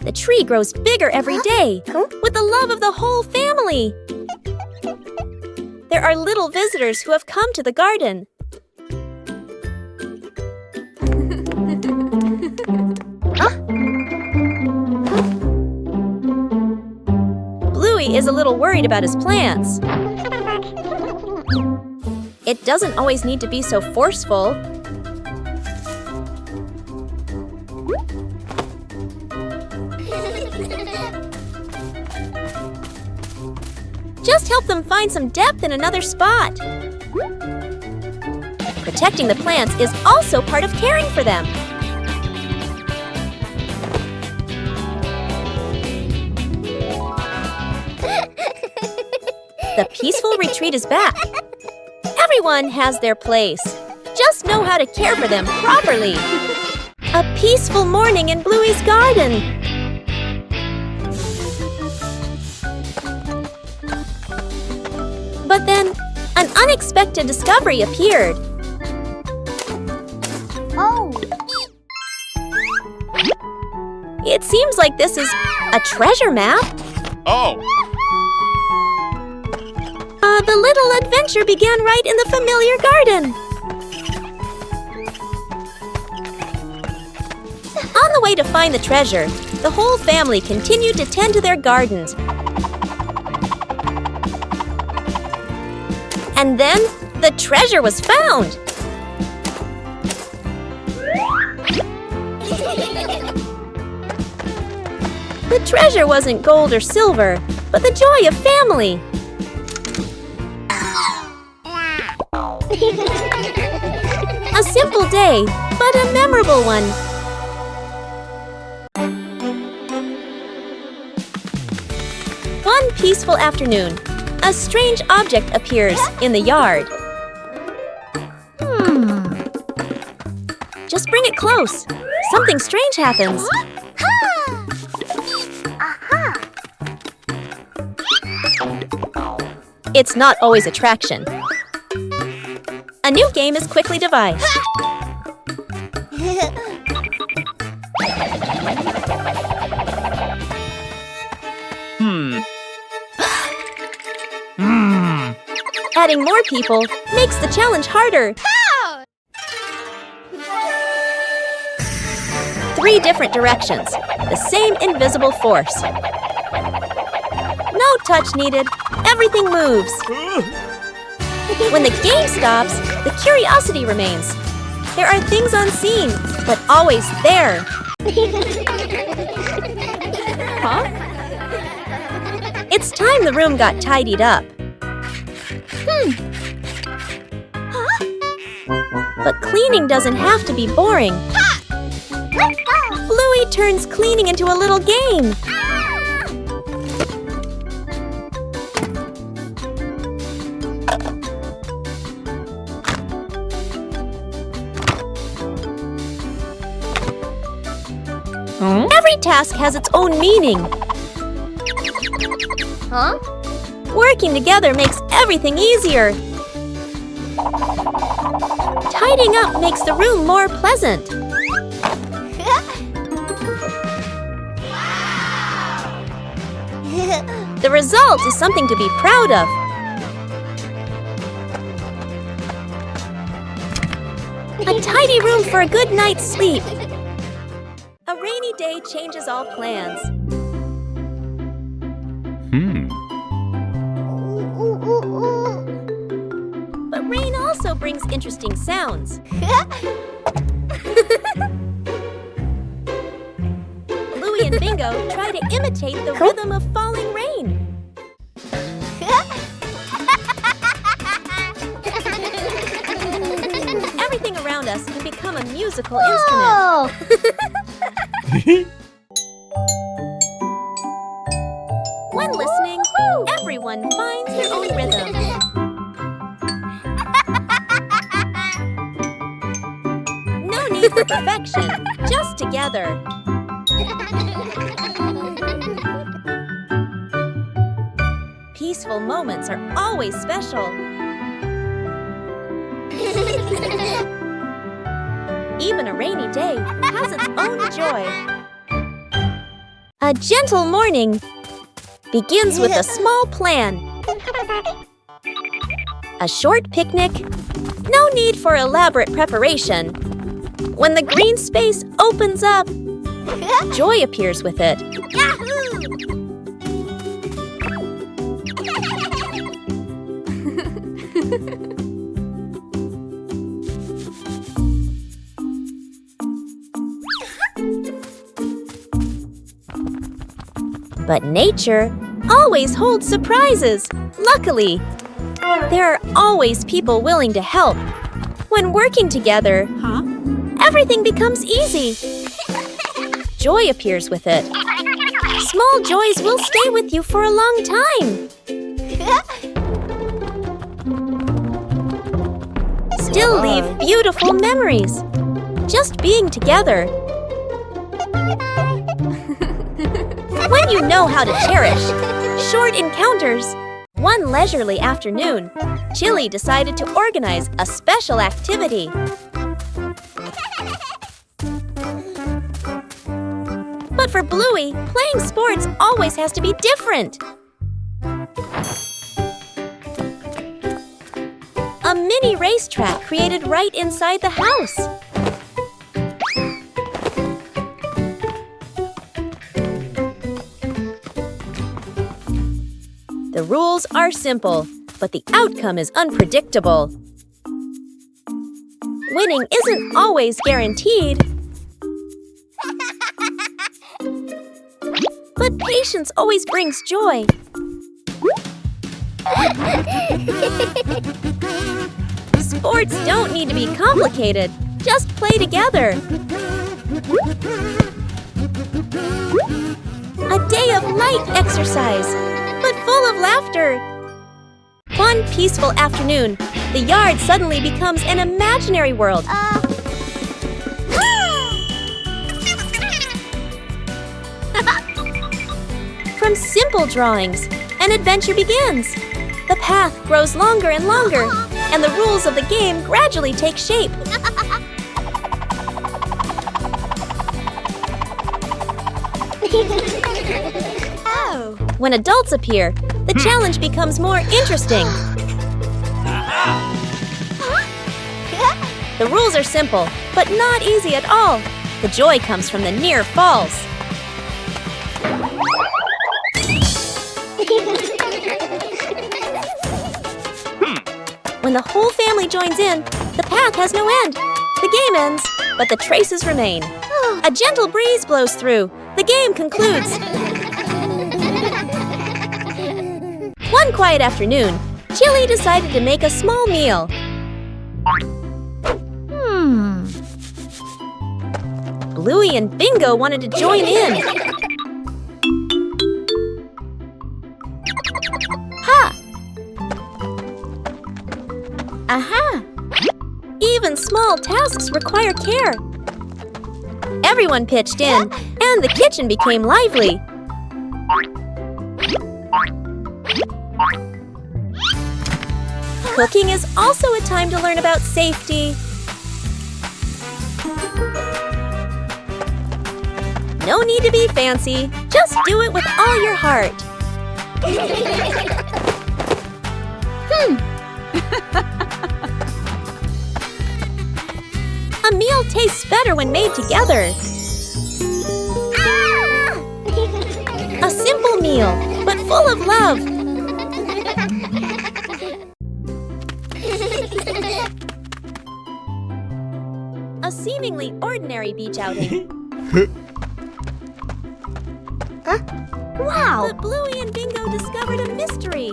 The tree grows bigger every day, with the love of the whole family. There are little visitors who have come to the garden. Bluey is a little worried about his plants. It doesn't always need to be so forceful. Just help them find some depth in another spot. Protecting the plants is also part of caring for them. The peaceful retreat is back. Everyone has their place. Just know how to care for them properly. A peaceful morning in Bluey's garden. But then, an unexpected discovery appeared. Oh! It seems like this is a treasure map. Oh! The little adventure began right in the familiar garden. On the way to find the treasure, the whole family continued to tend to their gardens. And then, the treasure was found! The treasure wasn't gold or silver, but the joy of family. A simple day, but a memorable one. One peaceful afternoon, a strange object appears in the yard. Just bring it close. Something strange happens. It's not always attraction. A new game is quickly devised. Adding more people makes the challenge harder. 3 different directions, the same invisible force. No touch needed, everything moves. When the game stops, the curiosity remains. There are things unseen, but always there. It's time the room got tidied up. But cleaning doesn't have to be boring. Bluey turns cleaning into a little game. Every task has its own meaning. Working together makes everything easier. Tidying up makes the room more pleasant. The result is something to be proud of. A tidy room for a good night's sleep. A rainy day changes all plans. But rain also brings interesting sounds. Bluey and Bingo try to imitate the rhythm of falling rain. Everything around us can become a musical instrument. When listening, everyone finds their own rhythm. No need for perfection, just together. Peaceful moments are always special. Even a rainy day has its own joy. A gentle morning begins with a small plan. A short picnic, no need for elaborate preparation. When the green space opens up, joy appears with it. But nature always holds surprises, luckily. There are always people willing to help. When working together, everything becomes easy. Joy appears with it. Small joys will stay with you for a long time. Still leave beautiful memories. Just being together. When you know how to cherish short encounters. One leisurely afternoon, Chili decided to organize a special activity. But for Bluey, playing sports always has to be different. A mini racetrack created right inside the house. The rules are simple, but the outcome is unpredictable. Winning isn't always guaranteed. But patience always brings joy. Sports don't need to be complicated. Just play together. A day of light exercise, but full of laughter. One peaceful afternoon, the yard suddenly becomes an imaginary world. From simple drawings, an adventure begins. The path grows longer and longer, and the rules of the game gradually take shape. When adults appear, the challenge becomes more interesting. The rules are simple, but not easy at all. The joy comes from the near falls. When the whole family joins in, the path has no end. The game ends, but the traces remain. A gentle breeze blows through. The game concludes. One quiet afternoon, Chili decided to make a small meal. Bluey and Bingo wanted to join in. Aha! Even small tasks require care. Everyone pitched in, and the kitchen became lively. Cooking is also a time to learn about safety. No need to be fancy, just do it with all your heart. A meal tastes better when made together. A simple meal, but full of love. A seemingly ordinary beach outing. Wow! But Bluey and Bingo discovered a mystery.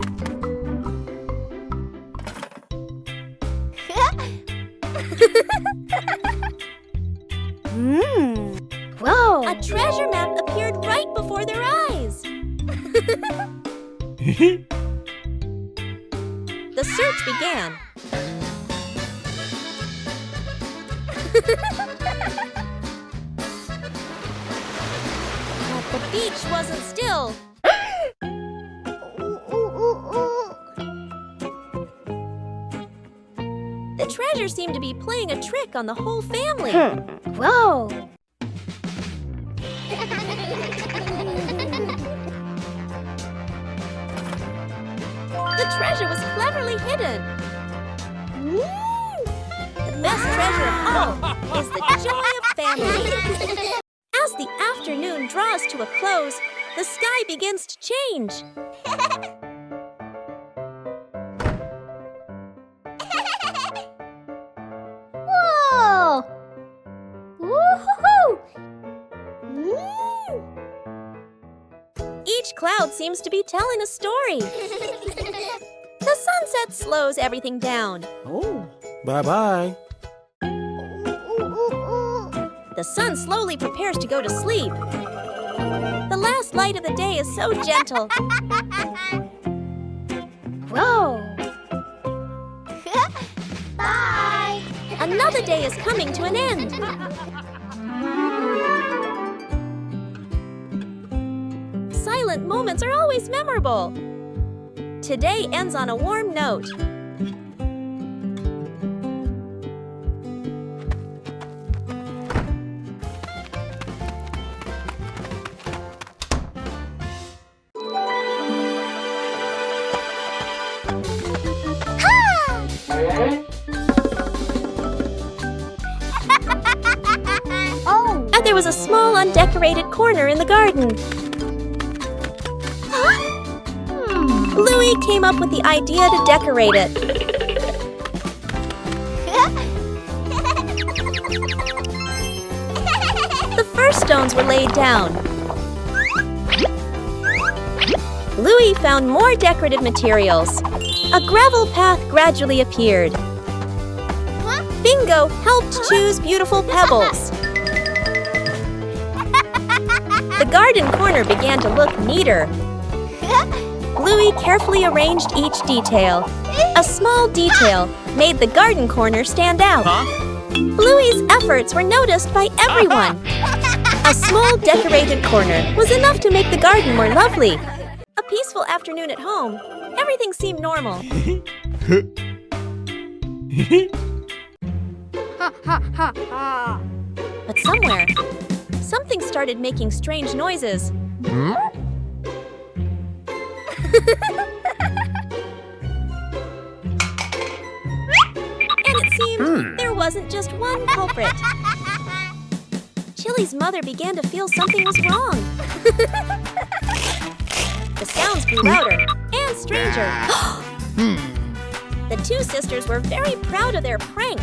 Whoa! A treasure map appeared right before their eyes. The search began. But the beach wasn't still. The treasure seemed to be playing a trick on the whole family. Whoa! is the joy of family. As the afternoon draws to a close, the sky begins to change. Whoa! Woo-hoo-hoo! Each cloud seems to be telling a story. The sunset slows everything down. Oh, bye-bye. The sun slowly prepares to go to sleep. The last light of the day is so gentle. Whoa! Bye! Another day is coming to an end. Silent moments are always memorable. Today ends on a warm note. Oh! And there was a small undecorated corner in the garden. Bluey came up with the idea to decorate it. The first stones were laid down. Bluey found more decorative materials. A gravel path gradually appeared. Bingo helped choose beautiful pebbles. The garden corner began to look neater. Bluey carefully arranged each detail. A small detail made the garden corner stand out. Bluey's efforts were noticed by everyone. A small decorated corner was enough to make the garden more lovely. A peaceful afternoon at home. Everything seemed normal. But somewhere, something started making strange noises. And it seemed there wasn't just one culprit. Chili's mother began to feel something was wrong. The sounds grew louder and stranger. The two sisters were very proud of their prank.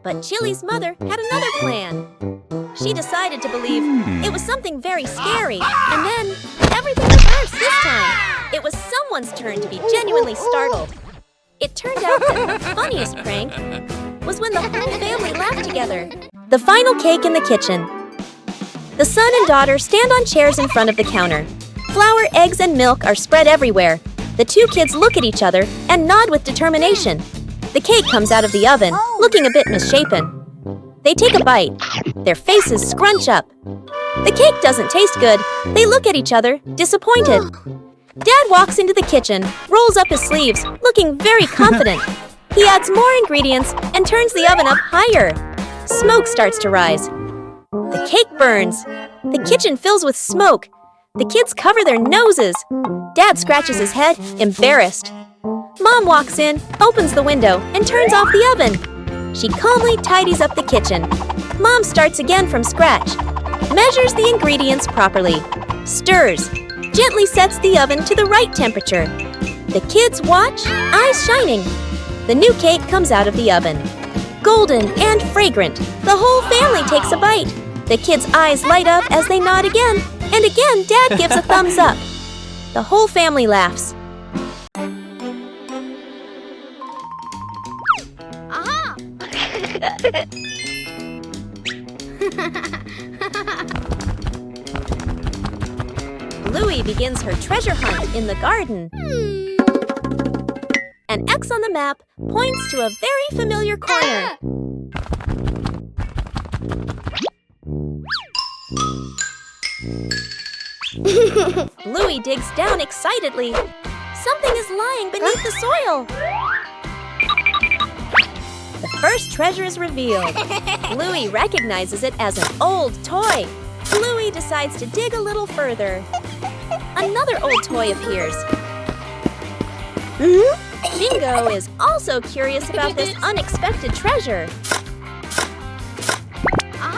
But Chili's mother had another plan. She decided to believe it was something very scary, and then everything reversed this time. It was someone's turn to be genuinely startled. It turned out that the funniest prank was when the whole family laughed together. The final cake in the kitchen. The son and daughter stand on chairs in front of the counter. Flour, eggs, and milk are spread everywhere. The two kids look at each other and nod with determination. The cake comes out of the oven, looking a bit misshapen. They take a bite. Their faces scrunch up. The cake doesn't taste good. They look at each other, disappointed. Dad walks into the kitchen, rolls up his sleeves, looking very confident. He adds more ingredients and turns the oven up higher. Smoke starts to rise. The cake burns. The kitchen fills with smoke. The kids cover their noses. Dad scratches his head, embarrassed. Mom walks in, opens the window, and turns off the oven. She calmly tidies up the kitchen. Mom starts again from scratch. Measures the ingredients properly. Stirs. Gently sets the oven to the right temperature. The kids watch, eyes shining. The new cake comes out of the oven. Golden and fragrant. The whole family takes a bite. The kids' eyes light up as they nod again. And again, Dad gives a thumbs up. The whole family laughs. Aha! Bluey begins her treasure hunt in the garden. An X on the map points to a very familiar corner. Bluey digs down excitedly. Something is lying beneath the soil. The first treasure is revealed. Bluey recognizes it as an old toy. Bluey decides to dig a little further. Another old toy appears. Bingo is also curious about this unexpected treasure.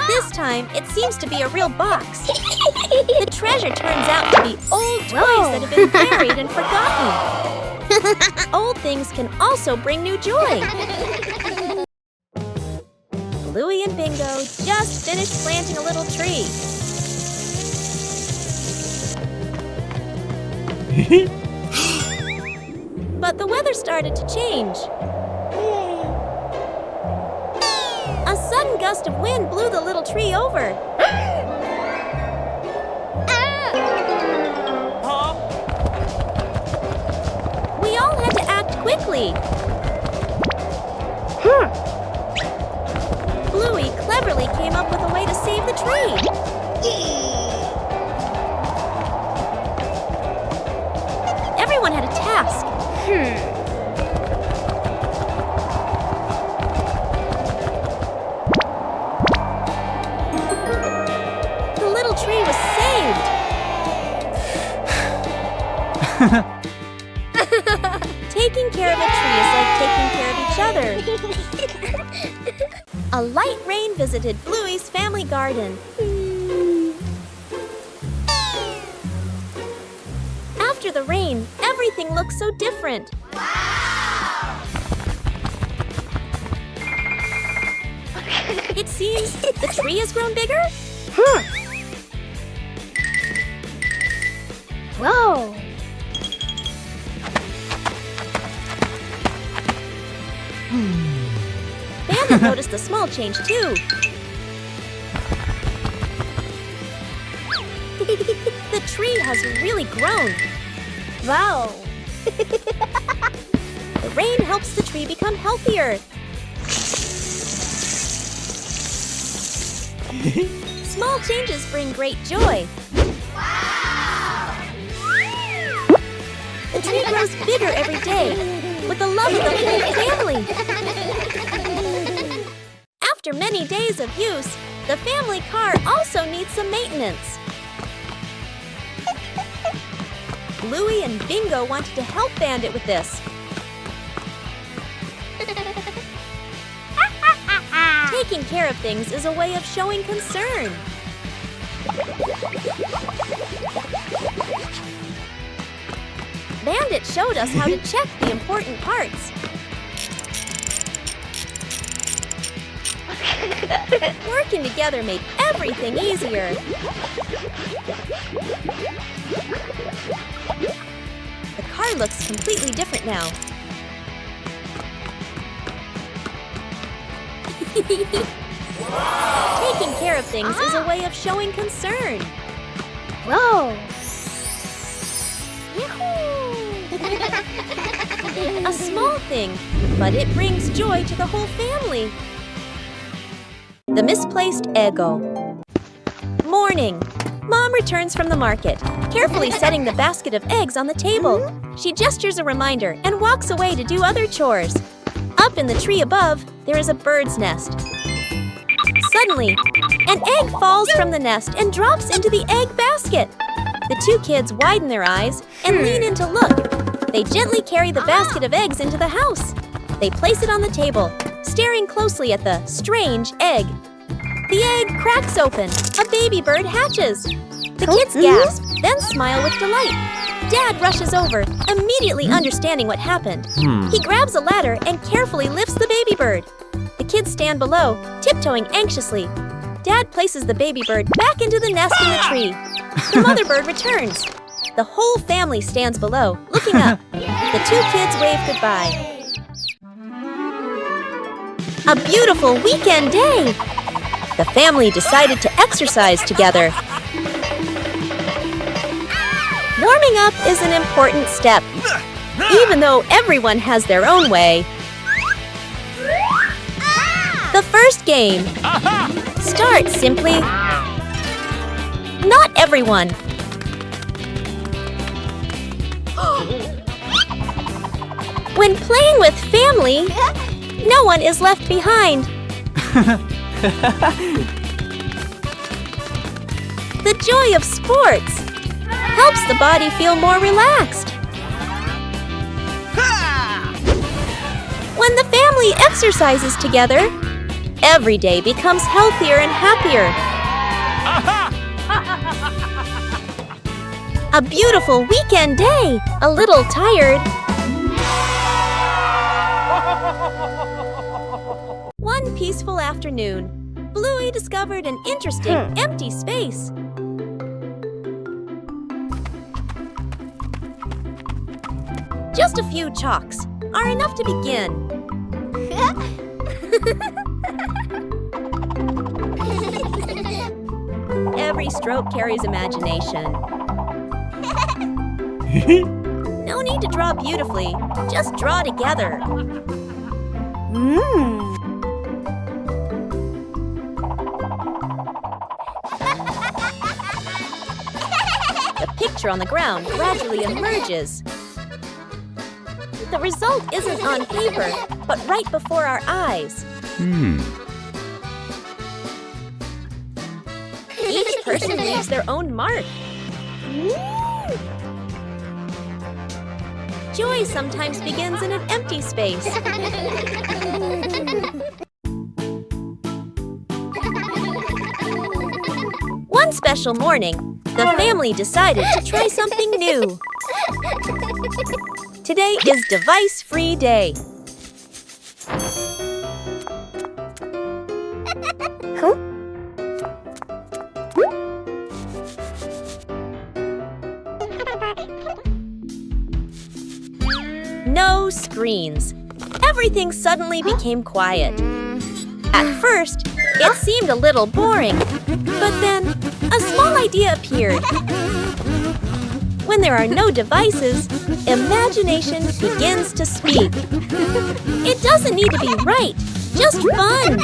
This time, it seems to be a real box. The treasure turns out to be old toys that have been buried and forgotten. Old things can also bring new joy. Bluey and Bingo just finished planting a little tree. But the weather started to change. A sudden gust of wind blew the little tree over. We all had to act quickly. Bluey cleverly came up with a way to save the tree. Everyone had a task. The little tree was saved. Taking care of a tree is like taking care of each other. A light rain visited Bluey's family garden. After the rain, everything looks so different. Wow! It seems the tree has grown bigger. Whoa! Bandit noticed a small change too. The tree has really grown. Wow! The rain helps the tree become healthier. Small changes bring great joy. Wow! The tree grows bigger every day with the love of the whole family. After many days of use, the family car also needs some maintenance. Bluey and Bingo wanted to help Bandit with this. Taking care of things is a way of showing concern. Bandit showed us how to check the important parts. Working together made everything easier. The car looks completely different now. Taking care of things is a way of showing concern. Whoa! A small thing, but it brings joy to the whole family. The misplaced Eggo. Morning. Mom returns from the market, carefully setting the basket of eggs on the table. She gestures a reminder and walks away to do other chores. Up in the tree above, there is a bird's nest. Suddenly, an egg falls from the nest and drops into the egg basket. The two kids widen their eyes and lean in to look. They gently carry the basket of eggs into the house. They place it on the table, staring closely at the strange egg. The egg cracks open. A baby bird hatches. The kids gasp, then smile with delight. Dad rushes over, immediately understanding what happened. He grabs a ladder and carefully lifts the baby bird. The kids stand below, tiptoeing anxiously. Dad places the baby bird back into the nest in the tree. The mother bird returns. The whole family stands below, looking up. The two kids wave goodbye. A beautiful weekend day! The family decided to exercise together. Warming up is an important step, even though everyone has their own way. The first game. Start simply. Not everyone. When playing with family, no one is left behind. joy of sports helps the body feel more relaxed. When the family exercises together, every day becomes healthier and happier. A beautiful weekend day, a little tired. One peaceful afternoon, Bluey discovered an interesting empty space. Just a few chalks are enough to begin. Every stroke carries imagination. No need to draw beautifully, just draw together. The picture on the ground gradually emerges. The result isn't on paper, but right before our eyes. Each person leaves their own mark. Joy sometimes begins in an empty space. One special morning, the family decided to try something new. Today is device-free day. No screens. Everything suddenly became quiet. At first, it seemed a little boring, but then a small idea appeared. When there are no devices, imagination begins to speak. It doesn't need to be right, just fun.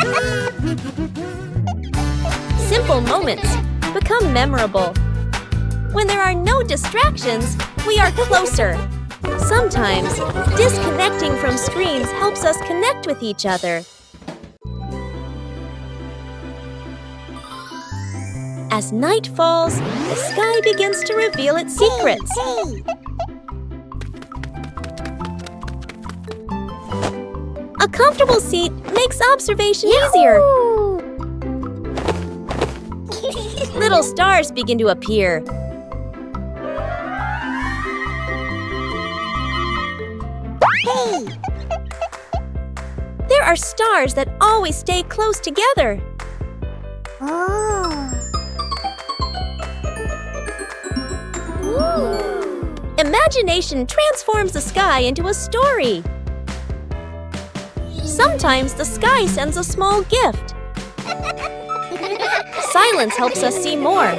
Simple moments become memorable. When there are no distractions, we are closer. Sometimes, disconnecting from screens helps us connect with each other. As night falls, the sky begins to reveal its secrets. A comfortable seat makes observation easier. Little stars begin to appear. There are stars that always stay close together. Imagination transforms the sky into a story. Sometimes the sky sends a small gift. Silence helps us see more.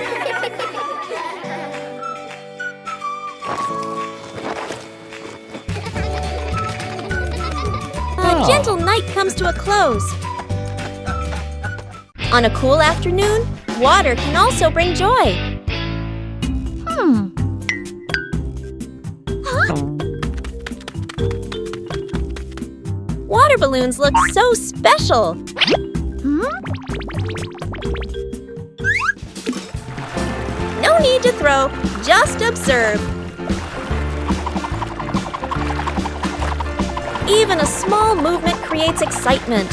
A gentle night comes to a close. On a cool afternoon, water can also bring joy. Water balloons look so special. No need to throw, just observe. Even a small movement creates excitement.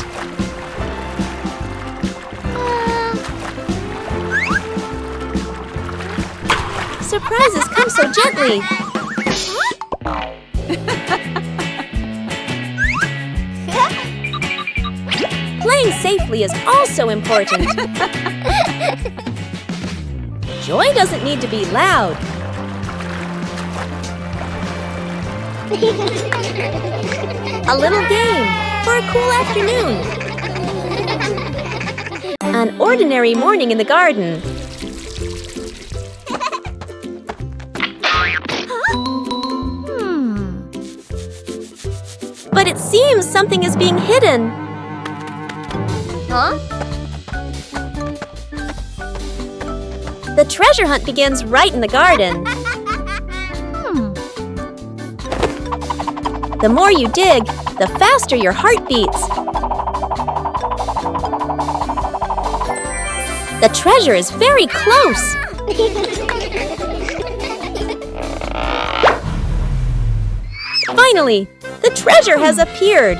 Surprises come so gently. Playing safely is also important. Joy doesn't need to be loud. A little game for a cool afternoon. An ordinary morning in the garden. But it seems something is being hidden. The treasure hunt begins right in the garden. The more you dig, the faster your heart beats. The treasure is very close. Finally, the treasure has appeared.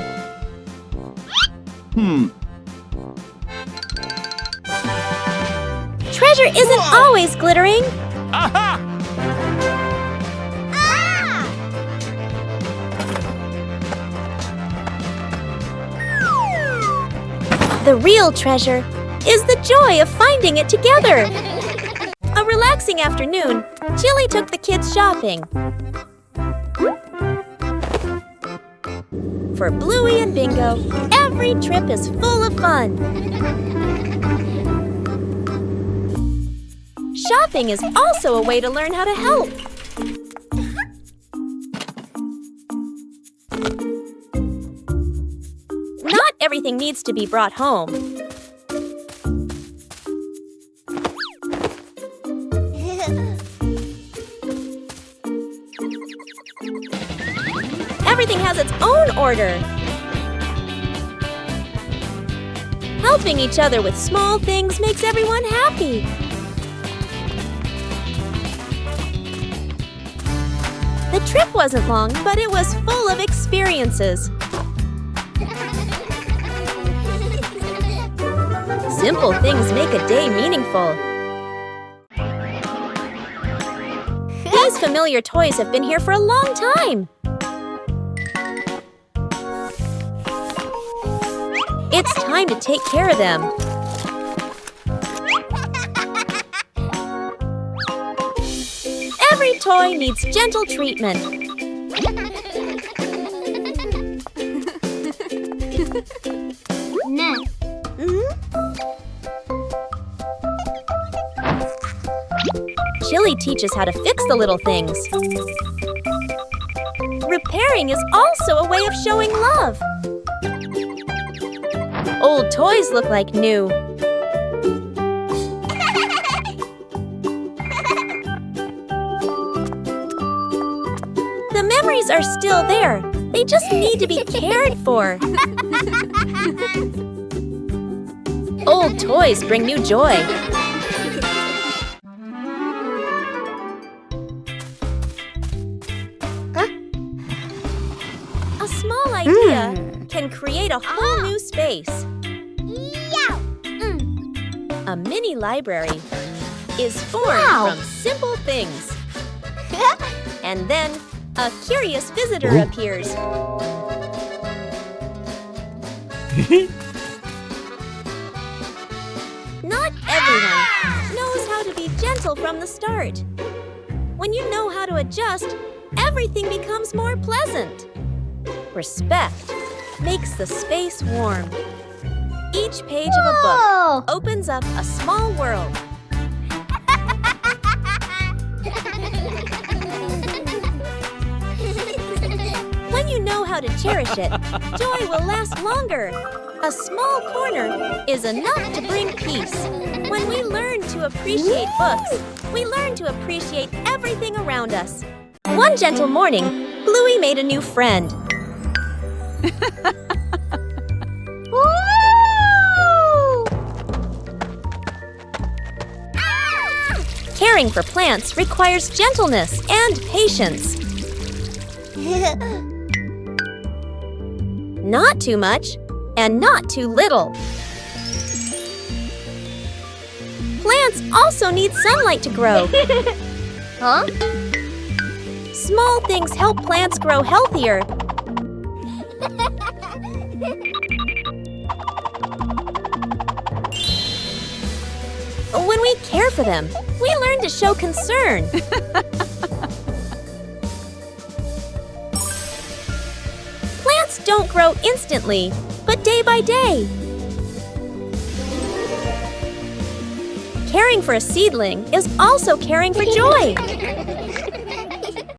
Treasure isn't always glittering. The real treasure is the joy of finding it together. A relaxing afternoon, Jilly took the kids shopping. For Bluey and Bingo, every trip is full of fun. Shopping is also a way to learn how to help. Not everything needs to be brought home. Everything has its own order. Helping each other with small things makes everyone happy. The trip wasn't long, but it was full of experiences. Simple things make a day meaningful. These familiar toys have been here for a long time. It's time to take care of them. Every toy needs gentle treatment. Jilly teaches how to fix the little things. Repairing is also a way of showing love. Old toys look like new. The memories are still there. They just need to be cared for. Old toys bring new joy. A small idea can create a whole new space. A mini library is formed from simple things. And then a curious visitor appears. Not everyone knows how to be gentle from the start. When you know how to adjust, everything becomes more pleasant. Respect makes the space warm. Each page of a book opens up a small world. When you know how to cherish it, joy will last longer. A small corner is enough to bring peace. When we learn to appreciate books, we learn to appreciate everything around us. One gentle morning, Bluey made a new friend. Caring for plants requires gentleness and patience. Not too much and not too little. Plants also need sunlight to grow. Small things help plants grow healthier. When we care for them, we learn to show concern. Plants don't grow instantly, but day by day. Caring for a seedling is also caring for joy.